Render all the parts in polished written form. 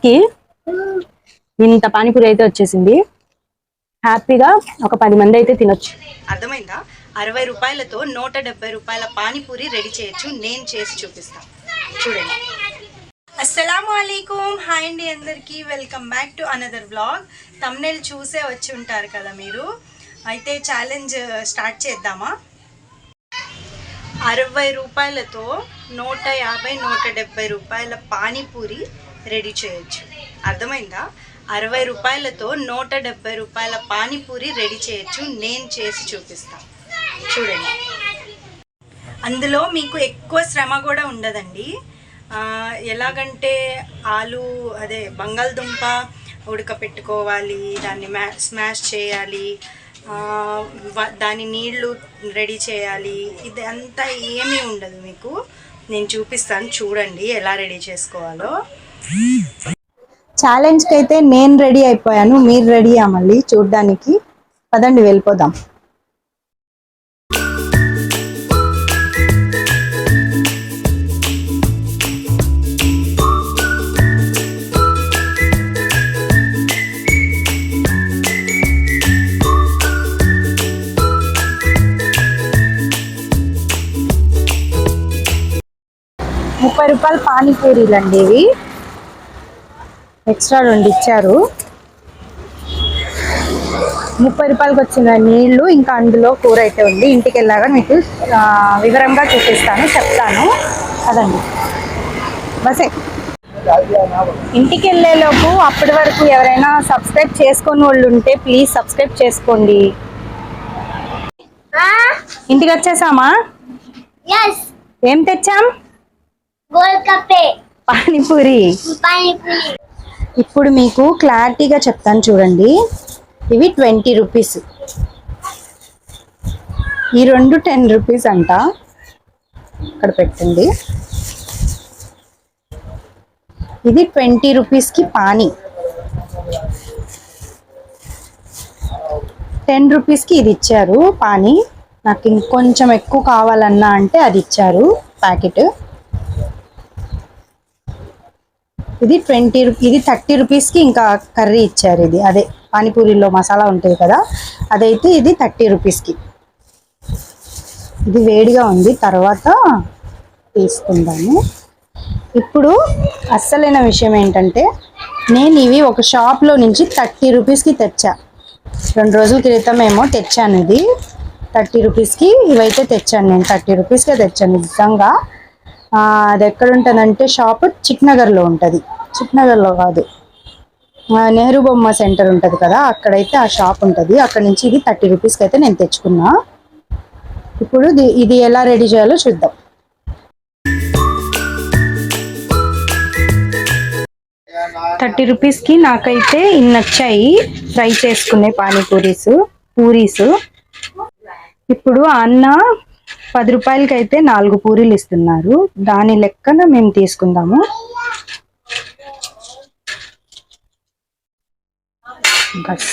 కి ఇంత పానీపూరి అయితే వచ్చేసింది. హ్యాపీగా ఒక 10 మంది అయితే తినొచ్చు. అర్థమైందా? 60 రూపాయలతో 170 రూపాయల పానీపూరి రెడీ చేయొచ్చు. నేను చేసి చూపిస్తాను, చూడండి. అస్సలాము అలైకుం, హాయ్ అండి అందరికీ. Welcome back to another vlog. Thumbnail చూసే వచ్చి ఉంటారు కదా మీరు. అయితే ఛాలెంజ్ స్టార్ట్ చేద్దామా? 60 రూపాయలతో 150 170 రూపాయల పానీపూరి రెడీ చేయొచ్చు. అర్థమైందా? 60 రూపాయలతో 170 రూపాయల పానీపూరి రెడీ చేయొచ్చు. నేను చేసి చూపిస్తాను, చూడండి. అందులో మీకు ఎక్కువ శ్రమ కూడా ఉండదండి. ఎలాగంటే బంగాళదుంప ఉడకపెట్టుకోవాలి, దాన్ని స్మాష్ చేయాలి, దాని నీళ్లు రెడీ చేయాలి. ఇది అంతా ఏమీ ఉండదు మీకు. నేను చూపిస్తాను, చూడండి ఎలా రెడీ చేసుకోవాలో. ఛాలెంజ్కి అయితే నేను రెడీ అయిపోయాను, మీరు రెడీయా మళ్ళీ చూడ్డానికి? పదండి వెళ్ళిపోదాం. ₹30 పానీపూరీలు అండి ఇవి. ఎక్స్ట్రా 2 ఇచ్చారు. ₹30కి వచ్చిన నీళ్లు, ఇంకా అందులో కూర అయితే ఉంది. ఇంటికి వెళ్ళాక మీకు వివరంగా చూపిస్తాను, చెప్తాను. అదండి బసే. ఇంటికి వెళ్ళేలోపు అప్పటి వరకు ఎవరైనా సబ్స్క్రైబ్ చేసుకొని వాళ్ళు ఉంటే ప్లీజ్ సబ్స్క్రైబ్ చేసుకోండి. ఇంటికి వచ్చేసామా? ఏం తెచ్చాం? పానీపూరి. ఇప్పుడు మీకు క్లారిటీగా చెప్తాను చూడండి. ఇవి 20 రూపీస్, ఈ 2 10 రూపీస్ అంట. ఇక్కడ పెట్టండి. ఇది 20 రూపీస్కి పానీ, 10 రూపీస్కి ఇది ఇచ్చారు పానీ. నాకు ఇంకొంచెం ఎక్కువ కావాలన్నా అంటే అది ఇచ్చారు ప్యాకెట్. ఇది 30 రూపీస్కి ఇంకా కర్రీ ఇచ్చారు. ఇది అదే పానీపూరిలో మసాలా ఉంటుంది కదా, అదైతే ఇది 30 రూపీస్కి. ఇది వేడిగా ఉంది, తర్వాత తీసుకుందాము. ఇప్పుడు అస్సలైన విషయం ఏంటంటే, నేను ఇవి ఒక షాప్లో నుంచి 30 రూపీస్కి తెచ్చా. 2 రోజుల క్రితమేమో తెచ్చాను. ఇది 30 రూపీస్కి ఇవైతే తెచ్చాను. నేను 30 రూపీస్కే తెచ్చాను నిజంగా. అది ఎక్కడ ఉంటుందంటే షాప్ చిక్నగర్లో ఉంటుంది. చిక్నగర్లో కాదు, నెహ్రూ బొమ్మ సెంటర్ ఉంటుంది కదా, అక్కడైతే ఆ షాప్ ఉంటుంది. అక్కడ నుంచి ఇది 30 రూపీస్కి అయితే నేను తెచ్చుకున్నా. ఇప్పుడు ఇది ఎలా రెడీ చేయాలో చూద్దాం. ₹30 రూపీస్కి నాకైతే ఇన్ని వచ్చాయి ఫ్రై చేసుకునే పూరీస్. ఇప్పుడు అన్న 10 రూపాయలకి అయితే 4 పూరీలు ఇస్తున్నారు. దాని లెక్కన మేము తీసుకుందాము. 10,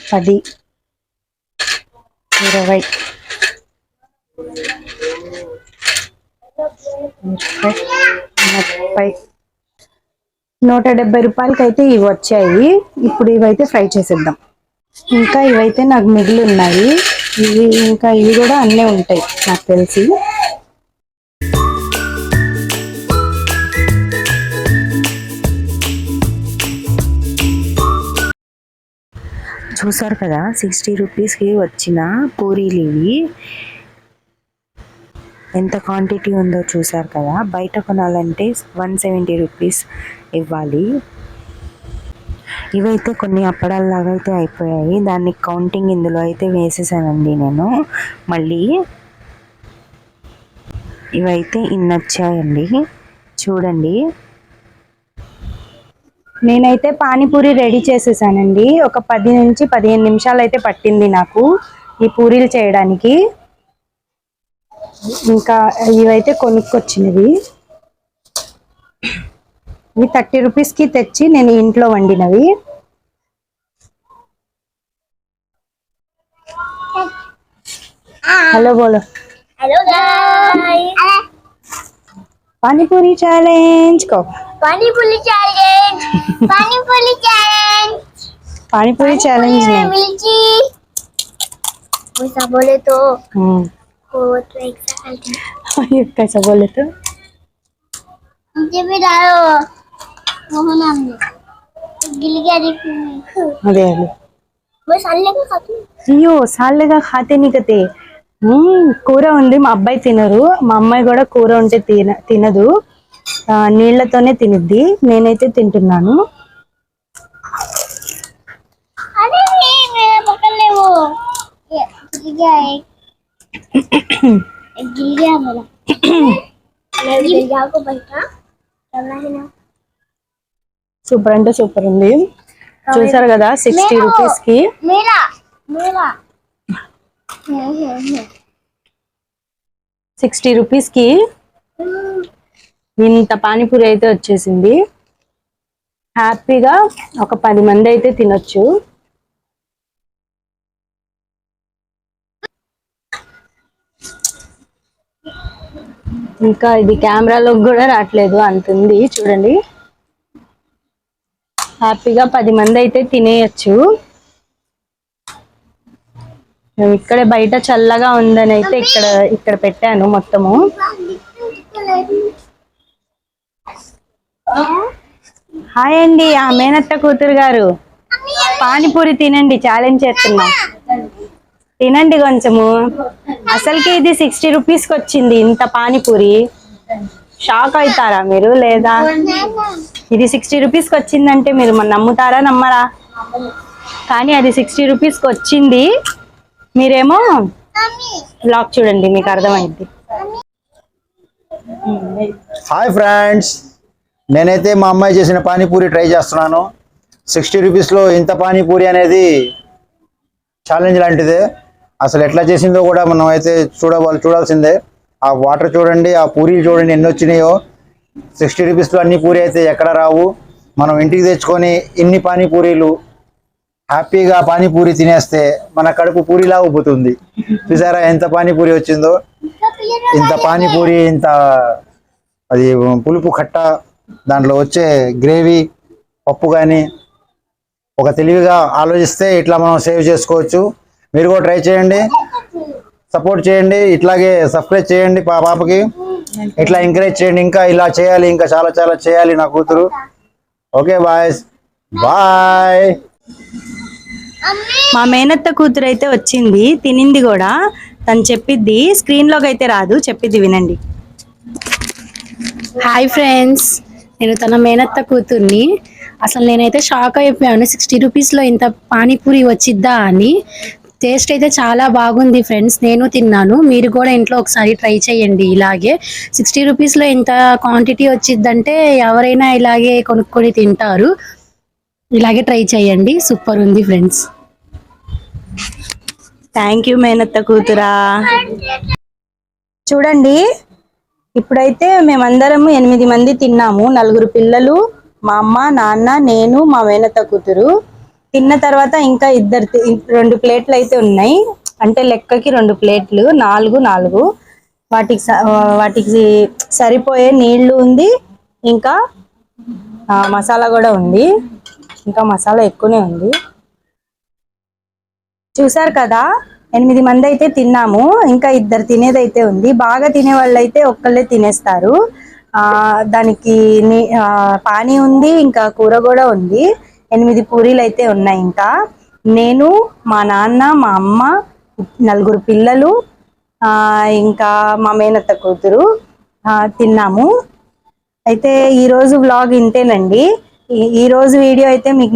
20, 30, 170 రూపాయలకి అయితే ఇవి వచ్చాయి. ఇప్పుడు ఇవైతే ఫ్రై చేసేద్దాం. ఇంకా ఇవైతే నాకు మిగిలి ఉన్నాయి. ఇవి కూడా అన్నీ ఉంటాయి నాకు తెలిసి. చూసారు కదా, 60 రూపీస్కి వచ్చిన పూరీలు ఇవి. ఎంత క్వాంటిటీ ఉందో చూసారు కదా. బయట కొనాలంటే 170 రూపీస్ ఇవ్వాలి. ఇవైతే కొన్ని అప్పడాల్లాగా అయితే అయిపోయాయి. దాన్ని కౌంటింగ్ ఇందులో అయితే వేసేసానండి నేను. మళ్ళీ ఇవైతే ఇన్ని వచ్చాయండి, చూడండి. నేనైతే పానీపూరి రెడీ చేసేసానండి. ఒక 10 నుంచి 15 నిమిషాలు అయితే పట్టింది నాకు ఈ పూరీలు చేయడానికి. ఇంకా ఇవైతే కొనుక్కొచ్చినవి. ఇవి 30 రూపీస్కి తెచ్చి నేను ఇంట్లో వండినవి. హలో బోలో. पानीपुरी चैलेंज को panipuri challenge panipuri challenge panipuri challenge नहीं मिर्ची वैसा बोले तो तो एक सेकंड ये कैसा बोले तो मुझे भी डालो वो नाम गिल गया देखो अरे अरे मैं साले का खाती हूँ అయ్యో సాళ్ళగా ఖాతే నీకతే కూర ఉంది మా అబ్బాయి తినరు మా అమ్మాయి కూడా కూర ఉంటే తినదు నీళ్లతోనే తినిద్ది నేనైతే తింటున్నాను अरे नहीं मेरा पकड़ ले वो ये गिल गया एक गिल गया मेरा मैं गिल गया को बैठा चलना है ना సూపర్ అంటే సూపర్ ఉంది చూసారు కదా 60 రూపీస్ కి मेरा मेरा 60 రూపీస్ కి ఇంత పానీపూరి అయితే వచ్చేసింది హ్యాపీగా ఒక 10 మంది అయితే తినొచ్చు ఇంకా ఇది కెమెరాలో కూడా రావట్లేదు అంతుంది చూడండి హ్యాపీగా 10 మంది అయితే తినేయచ్చు ఇక్కడే బయట చల్లగా ఉందని అయితే ఇక్కడ పెట్టాను మొత్తము హాయ్ అండి ఆ మేనత్త కూతురు గారు పానీపూరి తినండి ఛాలెంజ్ చేస్తున్నాం తినండి కొంచెము అసలుకి ఇది 60 రూపీస్కి వచ్చింది ఇంత పానీపూరి షాక్ అవుతారా మీరు లేదా ఇది 60 రూపీస్కి వచ్చిందంటే మీరు నమ్ముతారా నమ్మరా కానీ అది 60 రూపీస్కి వచ్చింది మీరేమో బ్లాగ్ చూడండి మీకు అర్థమైంది హాయ్ ఫ్రెండ్స్ నేనైతే మా అమ్మాయి చేసిన పానీపూరి ట్రై చేస్తున్నాను 60 రూపీస్లో ఇంత పానీపూరి అనేది ఛాలెంజ్ లాంటిదే అసలు ఎట్లా చేసిందో కూడా మనం అయితే చూడాల్సిందే ఆ వాటర్ చూడండి ఆ పూరీలు చూడండి ఎన్ని వచ్చినాయో 60 రూపీస్లో అన్ని పూరి అయితే ఎక్కడ రావు మనం ఇంటికి తెచ్చుకొని ఇన్ని పానీపూరీలు హ్యాపీగా పానీపూరి తినేస్తే మన కడుపు పూరిలా ఉబ్బుతుంది చూసారా ఎంత పానీపూరి వచ్చిందో ఇంత పానీపూరి ఇంత అది పులుపు కట్ట దాంట్లో వచ్చే గ్రేవీ పప్పు కానీ ఒక తెలివిగా ఆలోచిస్తే ఇట్లా మనం సేవ్ చేసుకోవచ్చు మీరు కూడా ట్రై చేయండి సపోర్ట్ చేయండి ఇట్లాగే సబ్స్క్రైబ్ చేయండి పాపకి ఇట్లా ఎంకరేజ్ చేయండి ఇంకా ఇలా చేయాలి ఇంకా చాలా చాలా చేయాలి నా కూతురు ఓకే బాయ్స్ బాయ్ మా మేనత్త కూతురు అయితే వచ్చింది తినింది కూడా తను చెప్పిద్ది స్క్రీన్లోకి అయితే రాదు చెప్పిద్ది వినండి హాయ్ ఫ్రెండ్స్ నేను తన మేనత్త కూతుర్ని అసలు నేనైతే షాక్ అయిపోయాను 60 రూపీస్లో ఇంత పానీపూరి వచ్చిద్దా అని టేస్ట్ అయితే చాలా బాగుంది ఫ్రెండ్స్ నేను తిన్నాను మీరు కూడా ఇంట్లో ఒకసారి ట్రై చేయండి ఇలాగే 60 రూపీస్లో ఇంత క్వాంటిటీ వచ్చిద్దంటే ఎవరైనా ఇలాగే కొనుక్కొని తింటారు ఇలాగే ట్రై చేయండి సూపర్ ఉంది ఫ్రెండ్స్ థ్యాంక్ యూ మేనత్త కూతురా చూడండి ఇప్పుడైతే మేమందరం 8 మంది తిన్నాము 4 పిల్లలు మా అమ్మ నాన్న నేను మా మేనత్త కూతురు తిన్న తర్వాత ఇంకా 2 ప్లేట్లు అయితే ఉన్నాయి అంటే లెక్కకి 2 ప్లేట్లు 4 వాటికి సరిపోయే నీళ్లు ఉంది ఇంకా మసాలా కూడా ఉంది ఇంకా మసాలా ఎక్కువనే ఉంది చూసారు కదా 8 మంది అయితే తిన్నాము ఇంకా 2 తినేదైతే ఉంది బాగా తినే వాళ్ళు అయితే ఒక్కళ్ళే తినేస్తారు దానికి పానీ ఉంది ఇంకా కూర కూడా ఉంది 8 పూరీలు అయితే ఉన్నాయి ఇంకా నేను మా నాన్న మా అమ్మ 4 పిల్లలు ఇంకా మా మేనత్త కూతురు తిన్నాము అయితే ఈరోజు వ్లాగ్ ఇంతేనండి ఈ రోజు వీడియో అయితే మీకు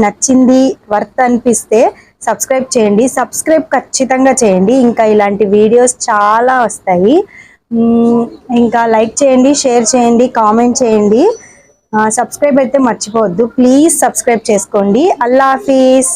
నచ్చింది వర్త్ అనిపిస్తే సబ్స్క్రైబ్ చేయండి సబ్స్క్రైబ్ ఖచ్చితంగా చేయండి ఇంకా ఇలాంటి వీడియోస్ చాలా వస్తాయి ఇంకా లైక్ చేయండి షేర్ చేయండి కామెంట్ చేయండి సబ్స్క్రైబ్ అయితే మర్చిపోవద్దు ప్లీజ్ సబ్స్క్రైబ్ చేసుకోండి అల్లా హాఫీజ్